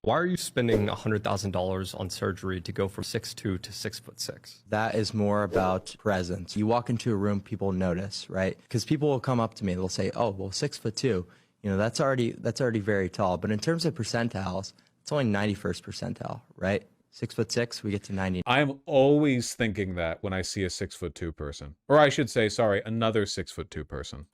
Why are you spending $100,000 on surgery to go from 6'2" to 6'6"? That is more about presence. You walk into a room, people notice, right? Because people will come up to me, they'll say, "Oh, well, 6'2", you know, that's already very tall." But in terms of percentiles, it's only 91st percentile, right? 6'6", we get to 90. I'm always thinking that when I see a 6'2" person, or I should say, sorry, another 6'2" person.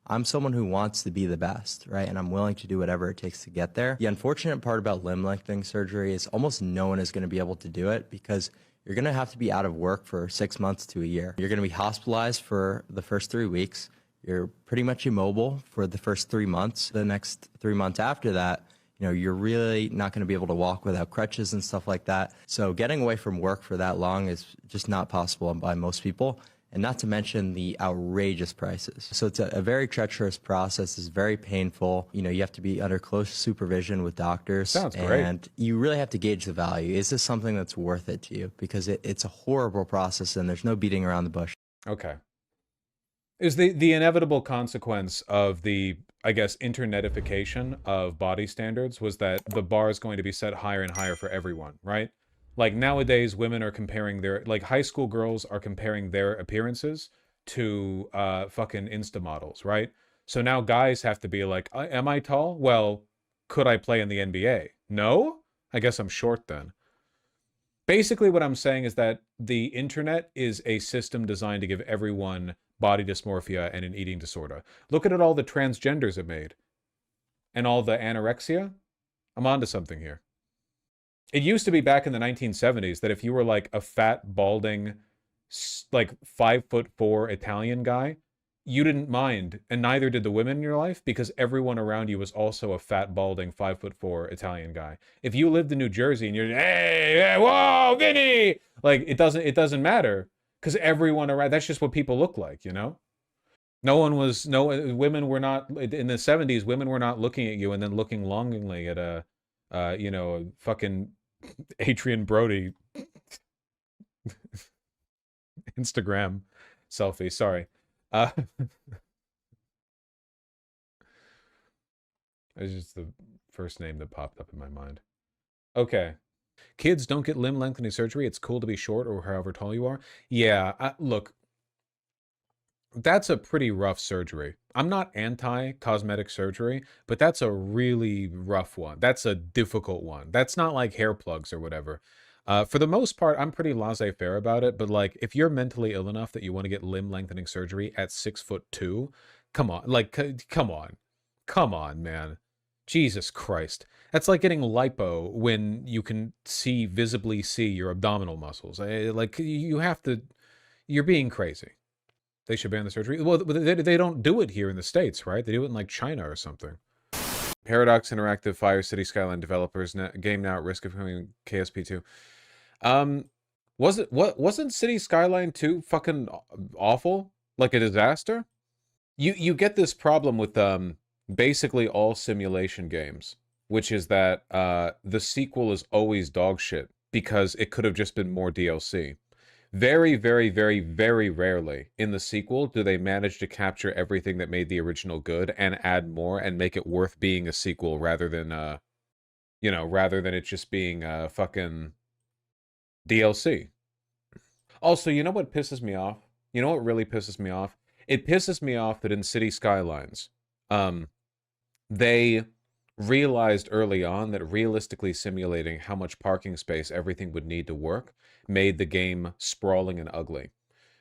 I'm someone who wants to be the best, right? And I'm willing to do whatever it takes to get there. The unfortunate part about limb lengthening surgery is almost no one is going to be able to do it because you're going to have to be out of work for 6 months to a year. You're going to be hospitalized for the first 3 weeks. You're pretty much immobile for the first 3 months. The next 3 months after that, you know, you're really not going to be able to walk without crutches and stuff like that. So getting away from work for that long is just not possible by most people. And not to mention the outrageous prices. So it's a very treacherous process. It's very painful. You know, you have to be under close supervision with doctors. Sounds great. And you really have to gauge the value. Is this something that's worth it to you? Because it's a horrible process and there's no beating around the bush. Okay. Is the inevitable consequence of the, I guess, internetification of body standards was that the bar is going to be set higher and higher for everyone, right? Like nowadays, women are comparing their, like high school girls are comparing their appearances to fucking Insta models, right? So now guys have to be like, am I tall? Well, could I play in the NBA? No? I guess I'm short then. Basically what I'm saying is that the internet is a system designed to give everyone body dysmorphia and an eating disorder. Look at all the transgenders it made. And all the anorexia. I'm onto something here. It used to be back in the 1970s that if you were like a fat, balding, like 5'4" Italian guy, you didn't mind, and neither did the women in your life, because everyone around you was also a fat, balding, 5'4" Italian guy. If you lived in New Jersey and you're, hey, whoa, Vinny! Like, it doesn't matter, because everyone around, that's just what people look like, you know? Women were not, in the 70s, women were not looking at you and then looking longingly at a, you know, fucking Adrian Brody Instagram selfie. Sorry. It's just the first name that popped up in my mind. Okay. Kids don't get limb lengthening surgery. It's cool to be short or however tall you are. Yeah, look, that's a pretty rough surgery. I'm not anti-cosmetic surgery, but that's a really rough one. That's a difficult one. That's not like hair plugs or whatever. For the most part, I'm pretty laissez-faire about it, but like, if you're mentally ill enough that you want to get limb lengthening surgery at 6'2", come on, like, come on, man. Jesus Christ. That's like getting lipo when you can visibly see your abdominal muscles. Like, you have to, you're being crazy. They should ban the surgery. Well, they don't do it here in the States, right? They do it in like China or something. Paradox Interactive Fire City Skyline developers game now at risk of becoming KSP2. Wasn't City Skyline 2 fucking awful? Like a disaster? You get this problem with basically all simulation games, which is that the sequel is always dog shit because it could have just been more DLC. Very, very, very, very rarely in the sequel do they manage to capture everything that made the original good and add more and make it worth being a sequel rather than, you know, rather than it just being fucking DLC. Also, you know what pisses me off? You know what really pisses me off? It pisses me off that in City Skylines, they realized early on that realistically simulating how much parking space everything would need to work made the game sprawling and ugly.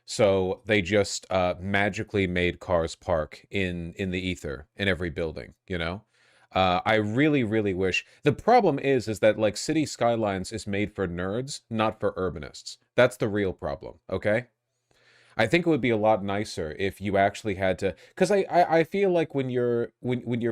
So they just magically made cars park in the ether in every building, you know? I really, really wish... The problem is that, like, City Skylines is made for nerds, not for urbanists. That's the real problem, okay? I think it would be a lot nicer if you actually had to... Because I feel like when you're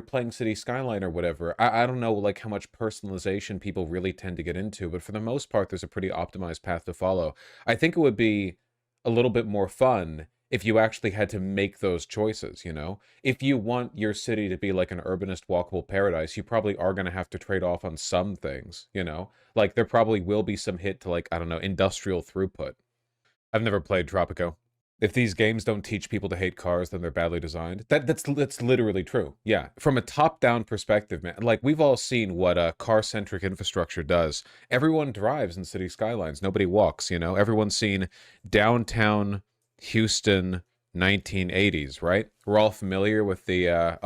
playing City Skyline or whatever, I don't know, like, how much personalization people really tend to get into, but for the most part, there's a pretty optimized path to follow. I think it would be a little bit more fun if you actually had to make those choices, you know? If you want your city to be like an urbanist walkable paradise, you probably are going to have to trade off on some things, you know? Like, there probably will be some hit to, like, I don't know, industrial throughput. I've never played Tropico. If these games don't teach people to hate cars, then they're badly designed. That's literally true. Yeah, from a top-down perspective, man. Like, we've all seen what a car-centric infrastructure does. Everyone drives in city skylines. Nobody walks, you know? Everyone's seen downtown Houston 1980s, right? We're all familiar with the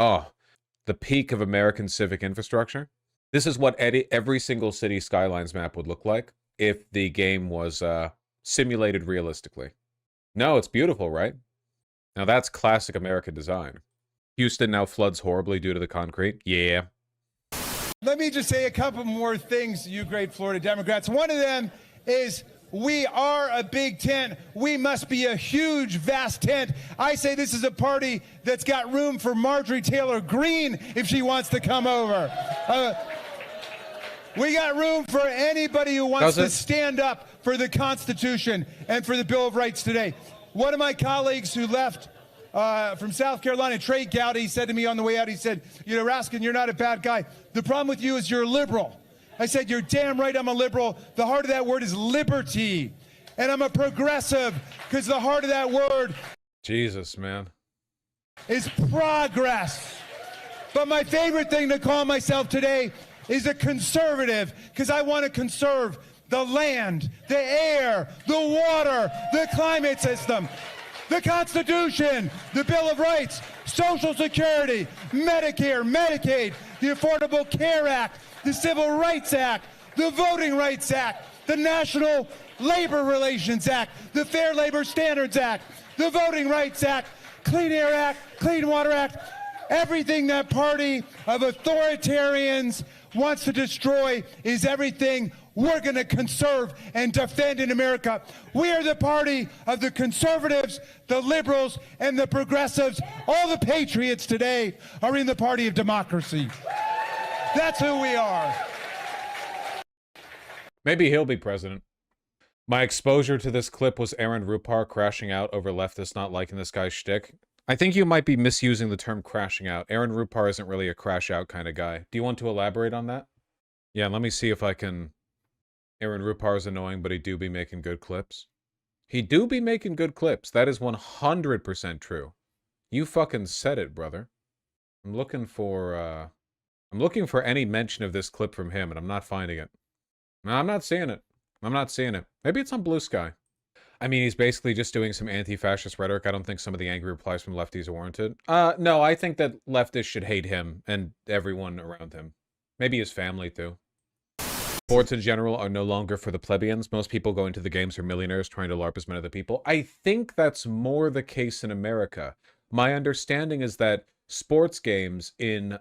peak of American civic infrastructure. This is what every single city skylines map would look like if the game was simulated realistically. No, it's beautiful, right? Now that's classic American design. Houston now floods horribly due to the concrete. Yeah. Let me just say a couple more things, you great Florida Democrats. One of them is we are a big tent. We must be a huge, vast tent. I say this is a party that's got room for Marjorie Taylor Greene if she wants to come over. We got room for anybody who wants to stand up for the Constitution and for the Bill of Rights today. One of my colleagues who left from South Carolina, Trey Gowdy, said to me on the way out, he said, you know, Raskin, you're not a bad guy. The problem with you is you're a liberal. I said, you're damn right I'm a liberal. The heart of that word is liberty. And I'm a progressive because the heart of that word, Jesus, man, is progress. But my favorite thing to call myself today is a conservative, because I want to conserve the land, the air, the water, the climate system, the Constitution, the Bill of Rights, Social Security, Medicare, Medicaid, the Affordable Care Act, the Civil Rights Act, the Voting Rights Act, the National Labor Relations Act, the Fair Labor Standards Act, the Voting Rights Act, Clean Air Act, Clean Water Act, everything that party of authoritarians wants to destroy is everything we're going to conserve and defend in America. We are the party of the conservatives, the liberals, and the progressives. All the patriots today are in the party of democracy. That's who we are. Maybe he'll be president. My exposure to this clip was Aaron Rupar crashing out over leftists not liking this guy's shtick. I think you might be misusing the term crashing out. Aaron Rupar isn't really a crash out kind of guy. Do you want to elaborate on that? Yeah, let me see if I can... Aaron Rupar's annoying, but he do be making good clips. He do be making good clips. That is 100% true. You fucking said it, brother. I'm looking for any mention of this clip from him, and I'm not finding it. No, I'm not seeing it. I'm not seeing it. Maybe it's on Blue Sky. I mean, he's basically just doing some anti-fascist rhetoric. I don't think some of the angry replies from lefties are warranted. No, I think that leftists should hate him and everyone around him. Maybe his family, too. Sports in general are no longer for the plebeians. Most people going to the games are millionaires trying to LARP as many other people. I think that's more the case in America. My understanding is that sports games in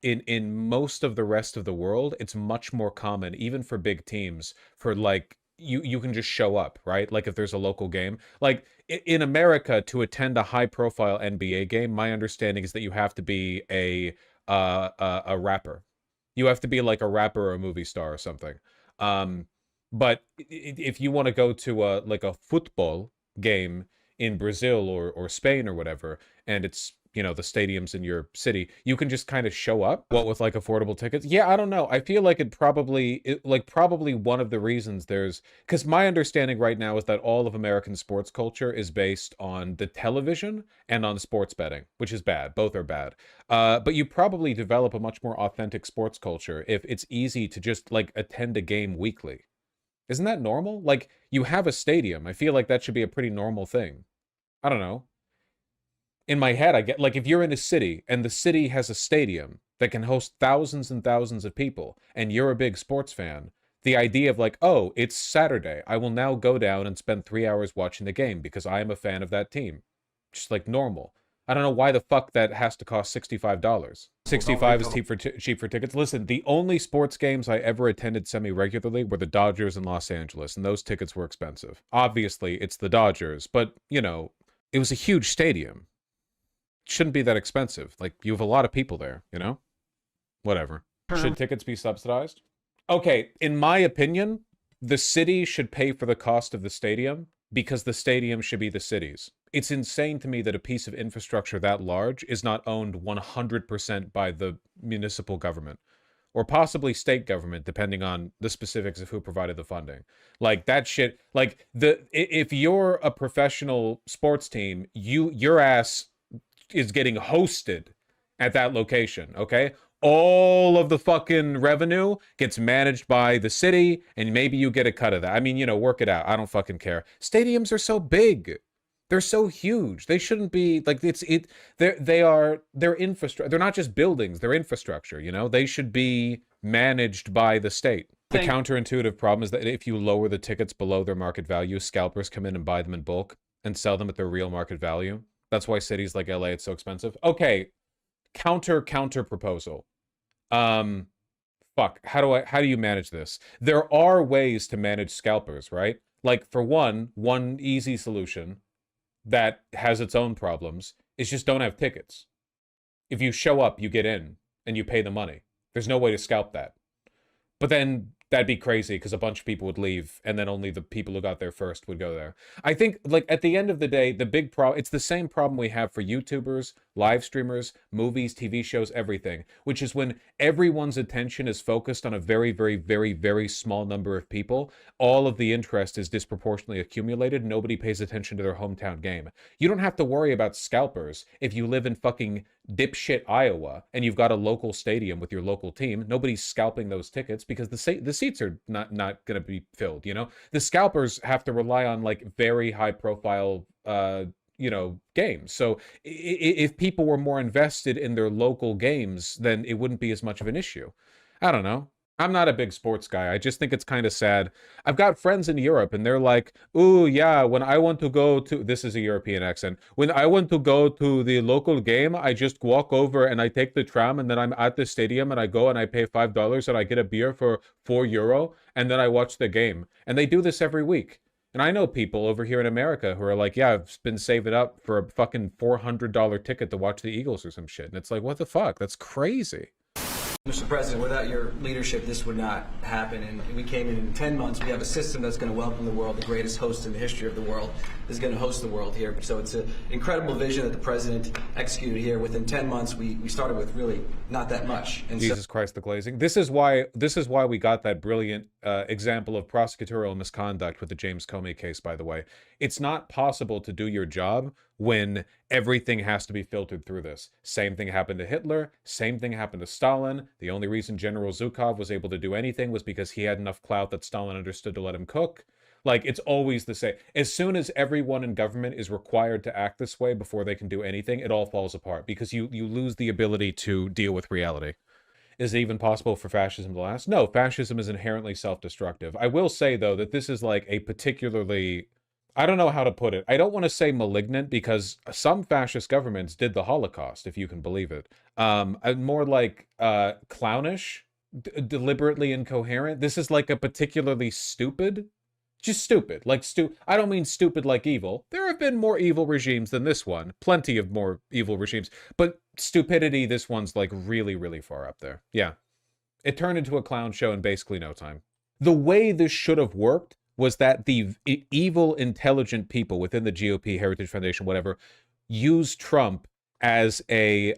most of the rest of the world, it's much more common, even for big teams, for like, you can just show up, right? Like if there's a local game. Like in America, to attend a high-profile NBA game, my understanding is that you have to be a rapper. You have to be like a rapper or a movie star or something. But if you want to go to a football game in Brazil or Spain or whatever, and it's, you know, the stadiums in your city, you can just kind of show up. What with like affordable tickets? Yeah, I don't know. I feel like probably one of the reasons because my understanding right now is that all of American sports culture is based on the television and on sports betting, which is bad. Both are bad. But you probably develop a much more authentic sports culture if it's easy to just like attend a game weekly. Isn't that normal? Like you have a stadium. I feel like that should be a pretty normal thing. I don't know. In my head, I get, like, if you're in a city and the city has a stadium that can host thousands and thousands of people and you're a big sports fan, the idea of like, oh, it's Saturday, I will now go down and spend 3 hours watching the game because I am a fan of that team. Just like normal. I don't know why the fuck that has to cost $65. 65 is cheap for tickets. Listen, the only sports games I ever attended semi-regularly were the Dodgers in Los Angeles, and those tickets were expensive. Obviously, it's the Dodgers, but, you know, it was a huge stadium. Shouldn't be that expensive. Like, you have a lot of people there, you know? Whatever. Should tickets be subsidized? Okay, in my opinion, the city should pay for the cost of the stadium because the stadium should be the city's. It's insane to me that a piece of infrastructure that large is not owned 100% by the municipal government. or possibly state government, depending on the specifics of who provided the funding. Like that shit, like if you're a professional sports team, your ass is getting hosted at that location, okay? All of the fucking revenue gets managed by the city, and maybe you get a cut of that. I mean, you know, work it out. I don't fucking care. Stadiums are so big. They're so huge. They shouldn't be like they're infrastructure. They're not just buildings, they're infrastructure, you know? They should be managed by the state. The counterintuitive problem is that if you lower the tickets below their market value, scalpers come in and buy them in bulk and sell them at their real market value. That's why cities like LA, it's so expensive. Okay, counter proposal. Fuck, how do you manage this? There are ways to manage scalpers, right? Like for one easy solution that has its own problems is just don't have tickets. If you show up, you get in and you pay the money. There's no way to scalp that. But then that'd be crazy because a bunch of people would leave and then only the people who got there first would go there. I think, like, at the end of the day, the big problem, it's the same problem we have for YouTubers, live streamers, movies, TV shows, everything, which is when everyone's attention is focused on a very, very, very, very small number of people, all of the interest is disproportionately accumulated. Nobody pays attention to their hometown game. You don't have to worry about scalpers if you live in fucking dipshit Iowa and you've got a local stadium with your local team. Nobody's scalping those tickets because the seats are not going to be filled, you know? The scalpers have to rely on like very high profile you know, games. So if people were more invested in their local games, then it wouldn't be as much of an issue. I don't know. I'm not a big sports guy. I just think it's kind of sad. I've got friends in Europe and they're like, "Ooh, yeah, when I want to go to," this is a European accent, "when I want to go to the local game, I just walk over and I take the tram and then I'm at the stadium and I go and I pay $5 and I get a beer for €4 and then I watch the game." And they do this every week. And I know people over here in America who are like, "Yeah, I've been saving up for a fucking $400 ticket to watch the Eagles or some shit." And it's like, what the fuck? That's crazy. Mr. President, without your leadership, this would not happen. And we came in 10 months. We have a system that's going to welcome the world. The greatest host in the history of the world is going to host the world here. So it's an incredible vision that the president executed here. Within 10 months, we started with really not that much. And Jesus Christ, the glazing. This is why we got that brilliant example of prosecutorial misconduct with the James Comey case, by the way. It's not possible to do your job when everything has to be filtered through this. Same thing happened to Hitler. Same thing happened to Stalin. The only reason General Zhukov was able to do anything was because he had enough clout that Stalin understood to let him cook. Like, it's always the same. As soon as everyone in government is required to act this way before they can do anything, it all falls apart because you lose the ability to deal with reality. Is it even possible for fascism to last? No, fascism is inherently self-destructive. I will say, though, that this is like a particularly... I don't know how to put it. I don't want to say malignant because some fascist governments did the Holocaust, if you can believe it. More like clownish, deliberately incoherent. This is like a particularly stupid, just stupid. Like I don't mean stupid like evil. There have been more evil regimes than this one. Plenty of more evil regimes. But stupidity, this one's like really, really far up there. Yeah. It turned into a clown show in basically no time. The way this should have worked was that the evil, intelligent people within the GOP, Heritage Foundation, whatever, use Trump as a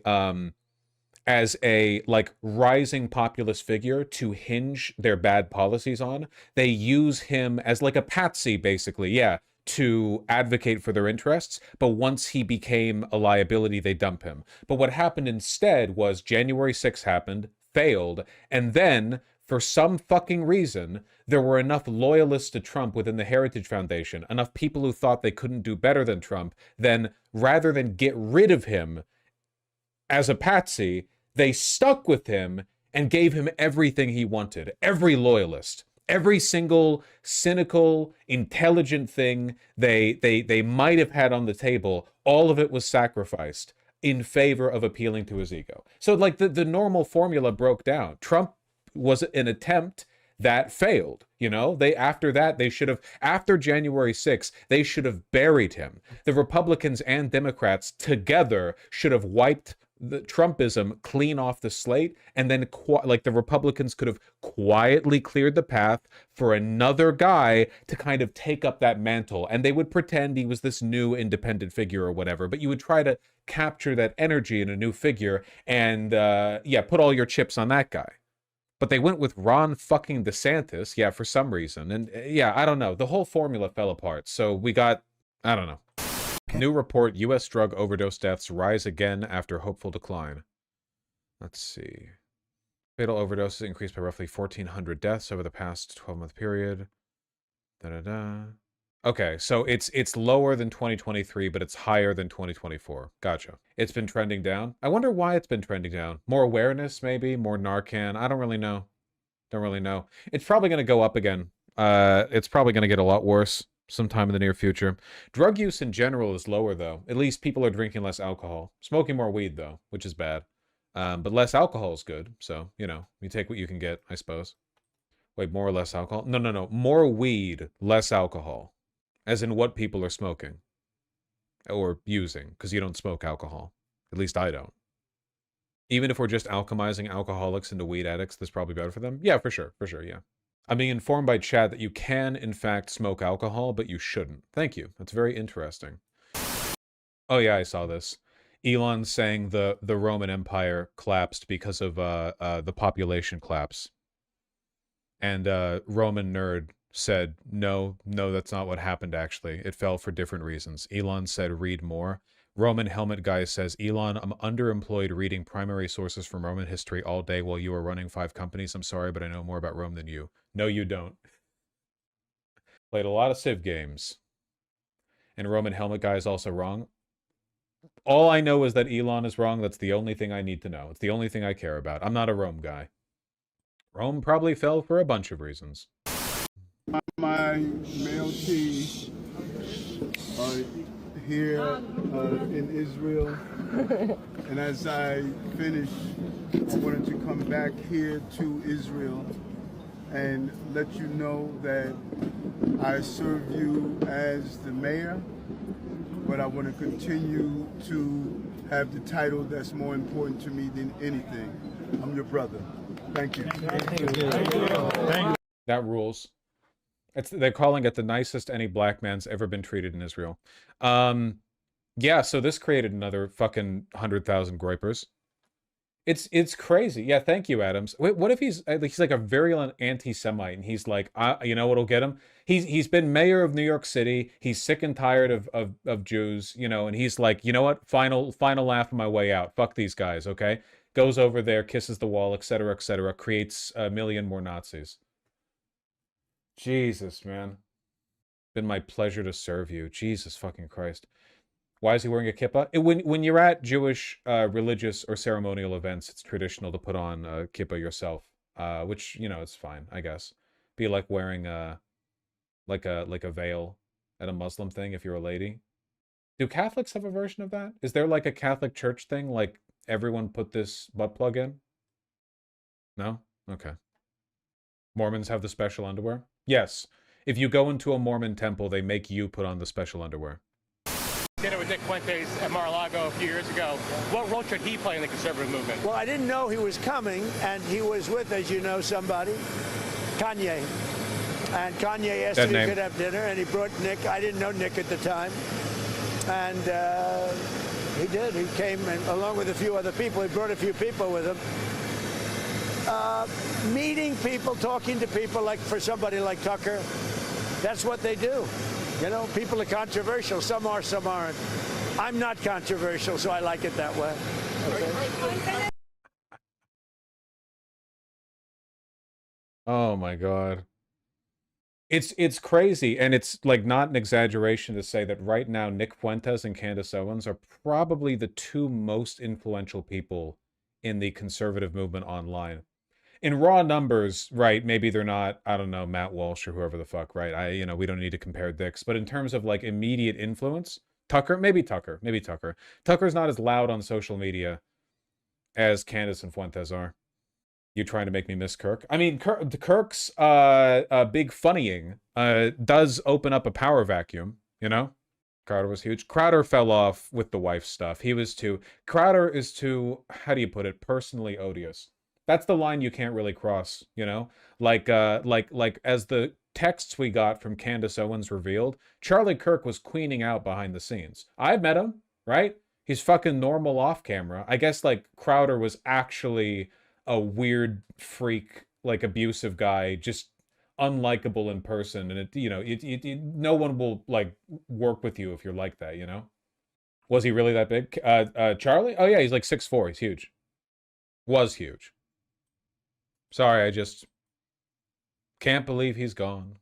like rising populist figure to hinge their bad policies on. They use him as like a patsy, basically, yeah, to advocate for their interests. But once he became a liability, they dump him. But what happened instead was January 6th happened, failed, and then for some fucking reason, there were enough loyalists to Trump within the Heritage Foundation, enough people who thought they couldn't do better than Trump, then rather than get rid of him as a patsy, they stuck with him and gave him everything he wanted. Every loyalist, every single cynical, intelligent thing they might have had on the table, all of it was sacrificed in favor of appealing to his ego. So like the normal formula broke down. Trump was an attempt that failed. You know, after January 6th, they should have buried him. The Republicans and Democrats together should have wiped the Trumpism clean off the slate, and then like the Republicans could have quietly cleared the path for another guy to kind of take up that mantle, and they would pretend he was this new independent figure or whatever, but you would try to capture that energy in a new figure and yeah, put all your chips on that guy. But they went with Ron fucking DeSantis, yeah, for some reason. And yeah, I don't know. The whole formula fell apart. So we got, I don't know. New report, U.S. drug overdose deaths rise again after hopeful decline. Let's see. Fatal overdoses increased by roughly 1,400 deaths over the past 12-month period. Da-da-da. Okay, so it's lower than 2023, but it's higher than 2024. Gotcha. It's been trending down. I wonder why it's been trending down. More awareness, maybe? More Narcan? I don't really know. Don't really know. It's probably going to go up again. It's probably going to get a lot worse sometime in the near future. Drug use in general is lower, though. At least people are drinking less alcohol. Smoking more weed, though, which is bad. But less alcohol is good. So, you know, you take what you can get, I suppose. Wait, more or less alcohol? No. More weed, less alcohol. As in what people are smoking. Or using, because you don't smoke alcohol. At least I don't. Even if we're just alchemizing alcoholics into weed addicts, that's probably better for them? Yeah, for sure, yeah. I'm being informed by chat that you can, in fact, smoke alcohol, but you shouldn't. Thank you. That's very interesting. Oh yeah, I saw this. Elon saying the Roman Empire collapsed because of the population collapse. And Roman Nerd said, no, that's not what happened, actually. It fell for different reasons. Elon said, read more. Roman Helmet Guy says, Elon, I'm underemployed reading primary sources from Roman history all day while you are running 5 companies. I'm sorry, but I know more about Rome than you. No, you don't. Played a lot of Civ games. And Roman Helmet Guy is also wrong. All I know is that Elon is wrong. That's the only thing I need to know. It's the only thing I care about. I'm not a Rome guy. Rome probably fell for a bunch of reasons. My male team here in Israel, and as I finish, I wanted to come back here to Israel and let you know that I serve you as the mayor, but I want to continue to have the title that's more important to me than anything. I'm your brother. Thank you. Thank you. That rules. They're calling it the nicest any black man's ever been treated in Israel. Yeah, so this created another fucking 100,000 groypers. It's crazy. Yeah, thank you, Adams. Wait, what if he's like a virulent anti-Semite and he's like, you know what'll get him? He's been mayor of New York City. He's sick and tired of Jews, you know, and he's like, you know what? Final laugh on my way out. Fuck these guys, okay? Goes over there, kisses the wall, etc., creates a million more Nazis. Jesus, man. Been my pleasure to serve you. Jesus fucking Christ. Why is he wearing a kippah? When you're at Jewish religious or ceremonial events, it's traditional to put on a kippah yourself, which, you know, it's fine, I guess. Be like wearing like a veil at a Muslim thing if you're a lady. Do Catholics have a version of that? Is there like a Catholic church thing, like everyone put this butt plug in? No? Okay. Mormons have the special underwear? Yes. If you go into a Mormon temple, they make you put on the special underwear. Dinner with Nick Fuentes at Mar-a-Lago a few years ago. What role should he play in the conservative movement? Well, I didn't know he was coming, and he was with, as you know, somebody, Kanye. And Kanye asked if he could have dinner, and he brought Nick. I didn't know Nick at the time. And he did. He came, and along with a few other people. He brought a few people with him. Meeting people, talking to people, like for somebody like Tucker, that's what they do. You know, people are controversial. Some are, some aren't. I'm not controversial, so I like it that way. Okay. Oh my God. It's crazy, and it's like not an exaggeration to say that right now Nick Fuentes and Candace Owens are probably the 2 most influential people in the conservative movement online. In raw numbers, right, maybe they're not, I don't know, Matt Walsh or whoever the fuck, right? You know, we don't need to compare dicks. But in terms of, like, immediate influence, maybe Tucker. Tucker's not as loud on social media as Candace and Fuentes are. You trying to make me miss Kirk? I mean, Kirk's big funnying does open up a power vacuum, you know? Crowder was huge. Crowder fell off with the wife stuff. Crowder is too, how do you put it, personally odious. That's the line you can't really cross, you know? Like as the texts we got from Candace Owens revealed, Charlie Kirk was queening out behind the scenes. I've met him, right? He's fucking normal off camera. I guess, like, Crowder was actually a weird freak like abusive guy, just unlikable in person, and no one will like work with you if you're like that, you know? Was he really that big? Charlie? Oh yeah, he's like 6'4". He's huge. Was huge. Sorry, I just can't believe he's gone.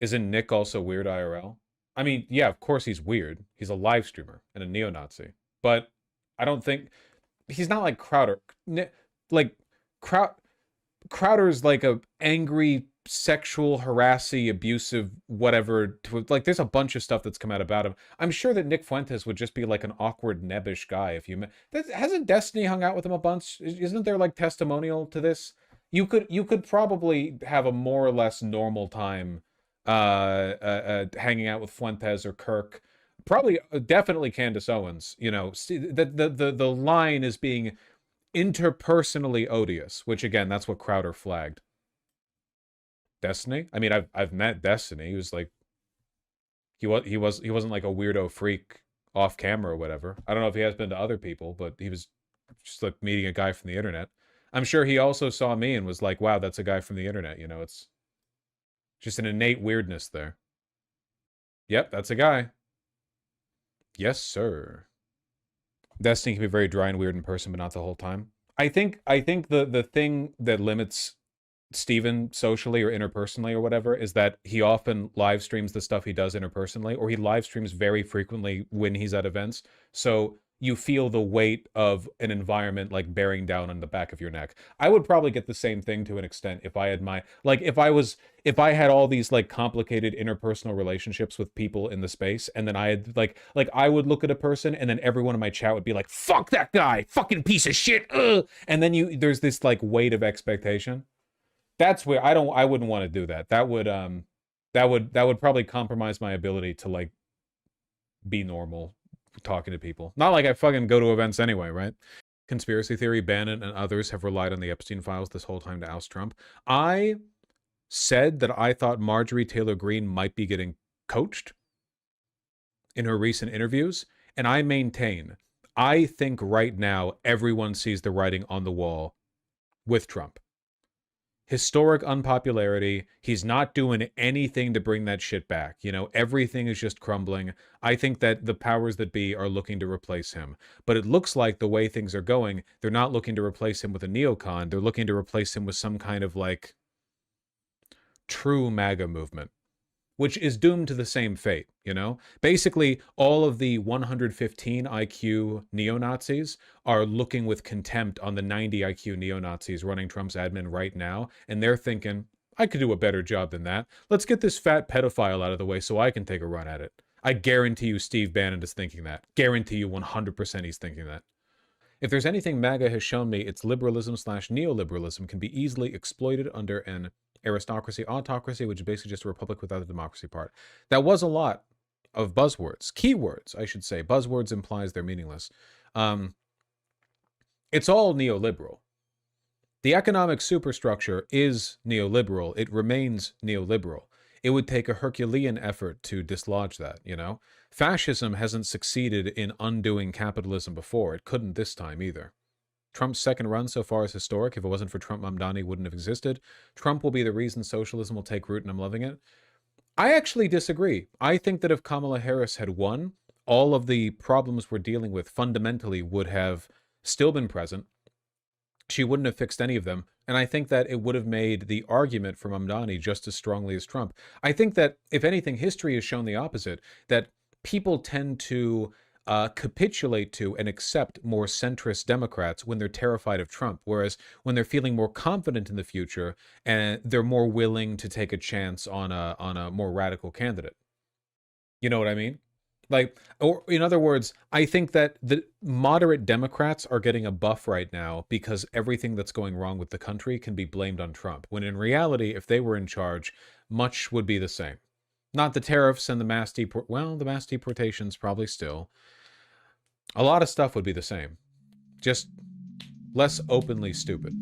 Isn't Nick also weird IRL? I mean, yeah, of course he's weird. He's a live streamer and a neo-Nazi. But I don't think... He's not like Crowder. Like, Crowder's like a angry, sexual, harassy, abusive, whatever. Like, there's a bunch of stuff that's come out about him. I'm sure that Nick Fuentes would just be like an awkward, nebbish guy if you met... Hasn't Destiny hung out with him a bunch? Isn't there like testimonial to this? You could probably have a more or less normal time hanging out with Fuentes or Kirk. Probably, definitely Candace Owens. You know, the line is being interpersonally odious, which again, that's what Crowder flagged. Destiny? I mean, I've met Destiny. He was like, he wasn't like a weirdo freak off camera or whatever. I don't know if he has been to other people, but he was just like meeting a guy from the internet. I'm sure he also saw me and was like, wow, that's a guy from the internet. You know, it's just an innate weirdness there. Yep, that's a guy. Yes, sir. Destiny can be very dry and weird in person, but not the whole time. I think the thing that limits Steven socially or interpersonally or whatever is that he often live streams the stuff he does interpersonally, or he live streams very frequently when he's at events. So you feel the weight of an environment like bearing down on the back of your neck. I would probably get the same thing to an extent if I had my, like, if I had all these like complicated interpersonal relationships with people in the space, and then I had like I would look at a person and then everyone in my chat would be like, fuck that guy, fucking piece of shit, ugh! And then there's this like weight of expectation. That's where I wouldn't want to do that. That would probably compromise my ability to like be normal talking to people. Not like I fucking go to events anyway, right? Conspiracy theory, Bannon and others have relied on the Epstein files this whole time to oust Trump. I said that I thought Marjorie Taylor Greene might be getting coached in her recent interviews, and I maintain, I think right now everyone sees the writing on the wall with Trump. Historic unpopularity. He's not doing anything to bring that shit back. You know, everything is just crumbling. I think that the powers that be are looking to replace him. But it looks like the way things are going, they're not looking to replace him with a neocon. They're looking to replace him with some kind of like true MAGA movement, which is doomed to the same fate, you know? Basically, all of the 115 IQ neo-Nazis are looking with contempt on the 90 IQ neo-Nazis running Trump's admin right now, and they're thinking, I could do a better job than that. Let's get this fat pedophile out of the way so I can take a run at it. I guarantee you Steve Bannon is thinking that. Guarantee you 100% he's thinking that. If there's anything MAGA has shown me, it's liberalism/neoliberalism can be easily exploited under an aristocracy, autocracy, which is basically just a republic without the democracy part. That was a lot of buzzwords. Keywords, I should say. Buzzwords implies they're meaningless. It's all neoliberal. The economic superstructure is neoliberal. It remains neoliberal. It would take a Herculean effort to dislodge that, you know? Fascism hasn't succeeded in undoing capitalism before. It couldn't this time either. Trump's second run so far is historic. If it wasn't for Trump, Mamdani wouldn't have existed. Trump will be the reason socialism will take root, and I'm loving it. I actually disagree. I think that if Kamala Harris had won, all of the problems we're dealing with fundamentally would have still been present. She wouldn't have fixed any of them. And I think that it would have made the argument for Mamdani just as strongly as Trump. I think that, if anything, history has shown the opposite, that people tend to capitulate to and accept more centrist Democrats when they're terrified of Trump, whereas when they're feeling more confident in the future, and they're more willing to take a chance on a more radical candidate. You know what I mean? Like, or in other words, I think that the moderate Democrats are getting a buff right now because everything that's going wrong with the country can be blamed on Trump, when in reality, if they were in charge, much would be the same. Not the tariffs and the mass the mass deportations probably still. A lot of stuff would be the same. Just less openly stupid.